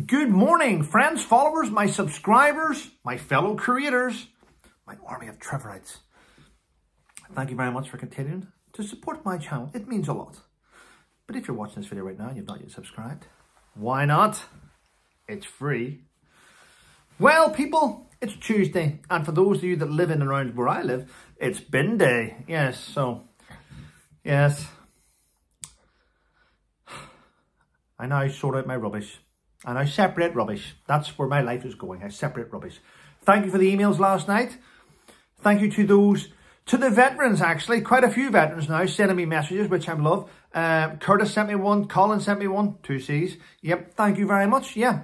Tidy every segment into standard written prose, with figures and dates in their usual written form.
Good morning, friends, followers, my subscribers, my fellow creators, my army of Trevorites. Thank you very much for continuing to support my channel. It means a lot. But if you're watching this video right now and you've not yet subscribed, why not? It's free. Well, people, it's Tuesday. And for those of you that live in and around where I live, it's bin day. Yes, so, yes. I now sort out my rubbish. And I separate rubbish. That's where my life is going. I separate rubbish. Thank you for the emails last night. Thank you to the veterans, actually. Quite a few veterans now sending me messages, which I love. Curtis sent me one. Colin sent me one. 2 C's. Yep. Thank you very much. Yeah.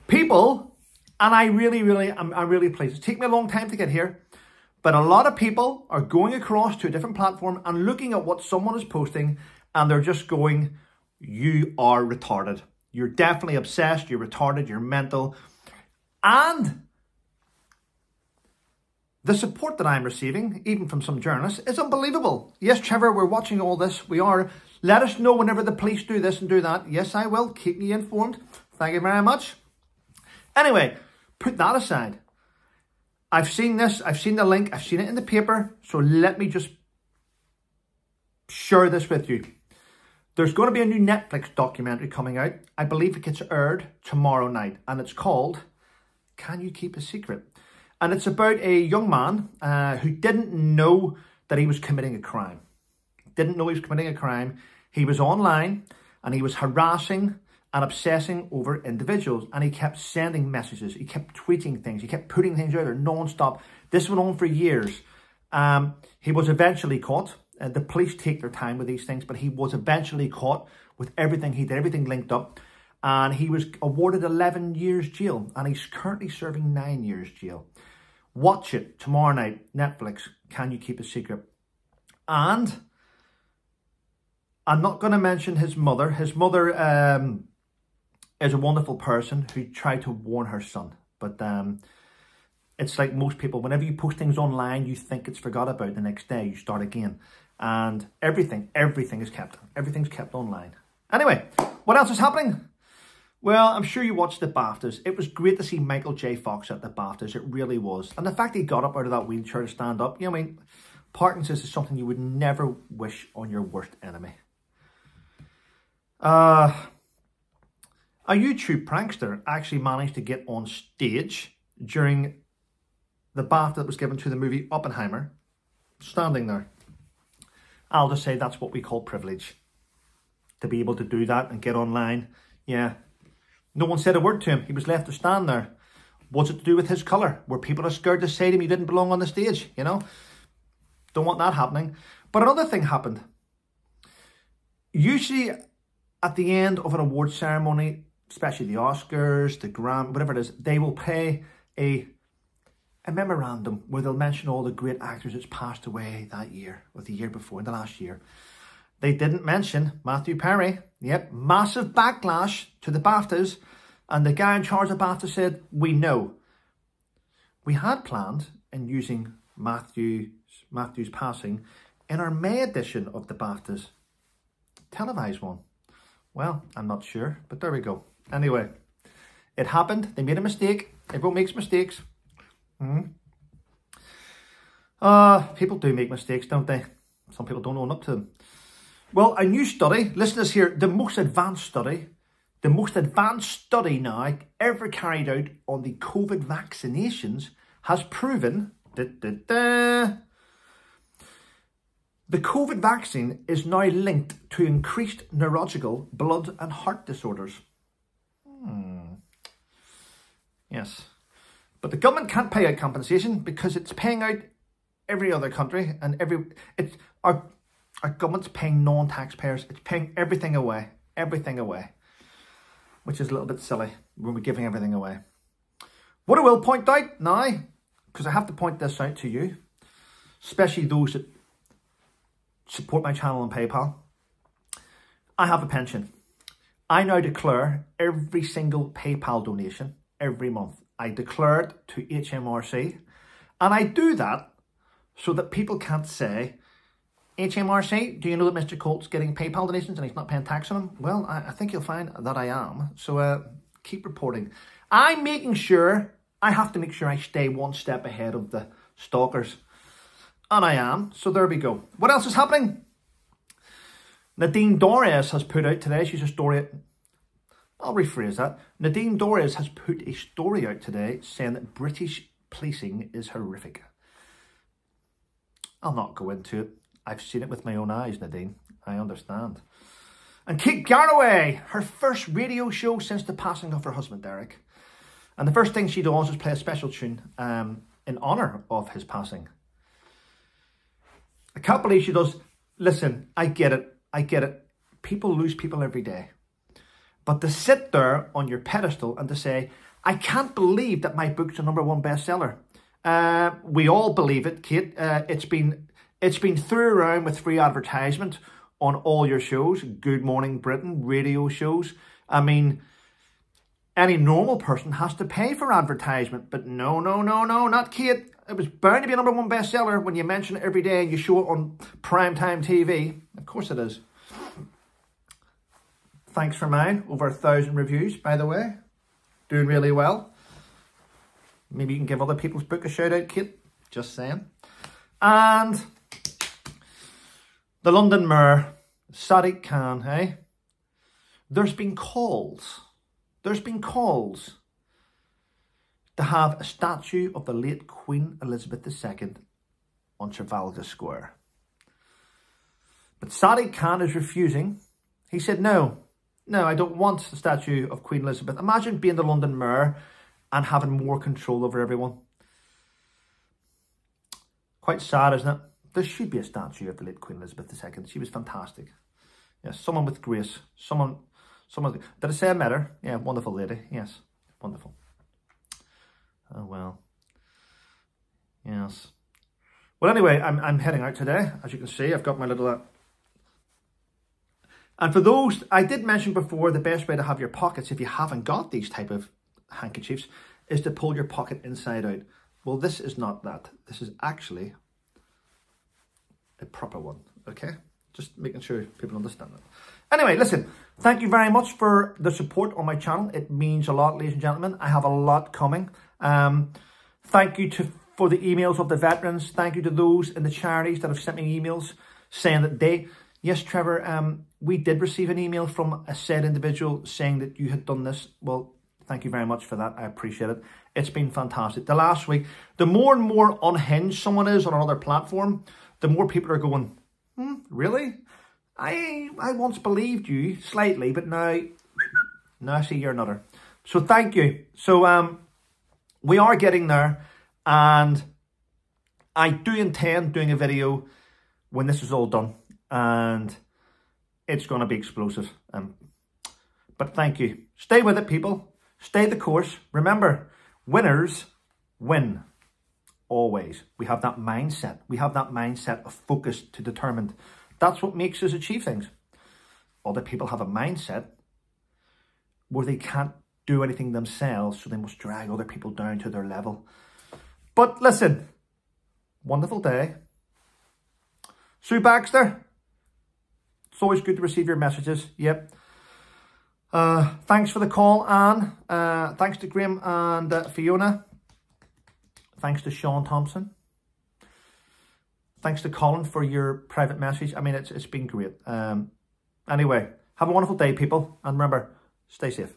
People, and I'm really pleased. It's taken me a long time to get here. But a lot of people are going across to a different platform and looking at what someone is posting. And they're just going, you are retarded. You're definitely obsessed, you're retarded, you're mental. And the support that I'm receiving, even from some journalists, is unbelievable. Yes, Trevor, we're watching all this. We are. Let us know whenever the police do this and do that. Yes, I will. Keep me informed. Thank you very much. Anyway, put that aside. I've seen this. I've seen the link. I've seen it in the paper. So let me just share this with you. There's going to be a new Netflix documentary coming out. I believe it gets aired tomorrow night. And it's called Can You Keep a Secret? And it's about a young man who didn't know that he was committing a crime. Didn't know he was committing a crime. He was online and he was harassing and obsessing over individuals. And he kept sending messages. He kept tweeting things. He kept putting things out there non-stop. This went on for years. He was eventually caught. The police take their time with these things, but he was eventually caught with everything he did, everything linked up. And he was awarded 11 years jail, and he's currently serving 9 years jail. Watch it tomorrow night, Netflix. Can You Keep a Secret? And I'm not going to mention his mother. His mother is a wonderful person who tried to warn her son. But it's like most people, whenever you post things online, you think it's forgot about. The next day, you start again. And everything is kept. Everything's kept online. Anyway, what else is happening? Well, I'm sure you watched the BAFTAs. It was great to see Michael J. Fox at the BAFTAs. It really was. And the fact he got up out of that wheelchair to stand up, you know, I mean, Parkinson's is something you would never wish on your worst enemy. A YouTube prankster actually managed to get on stage during the BAFTA that was given to the movie Oppenheimer, standing there. I'll just say that's what we call privilege. To be able to do that and get online. Yeah. No one said a word to him. He was left to stand there. What's it to do with his colour? Were people scared to say to him you didn't belong on the stage? You know? Don't want that happening. But another thing happened. Usually at the end of an award ceremony, especially the Oscars, the Grammy, whatever it is, they will play a memorandum where they'll mention all the great actors that's passed away that year or the year before, in the last year. They didn't mention Matthew Perry. Yep, massive backlash to the BAFTAs. And the guy in charge of BAFTA said, we know. We had planned in using Matthew's passing in our May edition of the BAFTAs. Televised one. Well, I'm not sure, but there we go. Anyway, it happened. They made a mistake. Everyone makes mistakes. People do make mistakes, don't they? Some people don't own up to them. Well, a new study, listeners here, the most advanced study now ever carried out on the COVID vaccinations has proven the COVID vaccine is now linked to increased neurological, blood and heart disorders. Yes. But the government can't pay out compensation because it's paying out every other country and our government's paying non-taxpayers. It's paying everything away, which is a little bit silly when we're giving everything away. What I will point out now, because I have to point this out to you, especially those that support my channel on PayPal, I have a pension. I now declare every single PayPal donation every month. I declare it to HMRC, and I do that so that people can't say, HMRC, do you know that Mr. Colt's getting PayPal donations and he's not paying tax on them? Well, I think you'll find that I am. So keep reporting. I'm making sure, I have to make sure I stay one step ahead of the stalkers. And I am. So there we go. What else is happening? Nadine Dorries has put out today, she's a story, I'll rephrase that. Nadine Dorries has put a story out today saying that British policing is horrific. I'll not go into it. I've seen it with my own eyes, Nadine. I understand. And Kate Garraway, her first radio show since the passing of her husband, Derek. And the first thing she does is play a special tune in honour of his passing. I can't believe she does. Listen, I get it. I get it. People lose people every day. But to sit there on your pedestal and to say, I can't believe that my book's a #1 bestseller. We all believe it, Kate. It's been through around with free advertisement on all your shows. Good Morning Britain, radio shows. I mean, any normal person has to pay for advertisement. But no, not Kate. It was bound to be a #1 bestseller when you mention it every day and you show it on primetime TV. Of course it is. Thanks for mine. Over 1,000 reviews, by the way. Doing really well. Maybe you can give other people's book a shout out, Kate. Just saying. And the London Mayor, Sadiq Khan, hey? There's been calls to have a statue of the late Queen Elizabeth II on Trafalgar Square. But Sadiq Khan is refusing. He said, no, I don't want the statue of Queen Elizabeth. Imagine being the London Mayor and having more control over everyone. Quite sad, isn't it? There should be a statue of the late Queen Elizabeth II. She was fantastic. Yes, someone with grace. Someone. Did I say I met her? Yeah, wonderful lady. Yes, wonderful. Oh, well. Yes. Well, anyway, I'm heading out today. As you can see, I've got my little... And for those, I did mention before, the best way to have your pockets, if you haven't got these type of handkerchiefs, is to pull your pocket inside out. Well, this is not that. This is actually a proper one, okay? Just making sure people understand that. Anyway, listen, thank you very much for the support on my channel. It means a lot, ladies and gentlemen. I have a lot coming. Thank you for the emails of the veterans. Thank you to those in the charities that have sent me emails saying that they... Yes, Trevor, we did receive an email from a said individual saying that you had done this. Well, thank you very much for that. I appreciate it. It's been fantastic. The last week, the more and more unhinged someone is on another platform, the more people are going, really? I once believed you slightly, but now I see you're another. So thank you. So we are getting there, and I do intend doing a video when this is all done. And it's going to be explosive. But thank you. Stay with it, people. Stay the course. Remember, winners win. Always. We have that mindset. We have that mindset of focus to determined. That's what makes us achieve things. Other people have a mindset where they can't do anything themselves, so they must drag other people down to their level. But listen, wonderful day. Sue Baxter. It's always good to receive your messages. Yep. Thanks for the call, Anne. Thanks to Graham and Fiona. Thanks to Sean Thompson. Thanks to Colin for your private message. I mean, it's been great. Anyway, have a wonderful day, people. And remember, stay safe.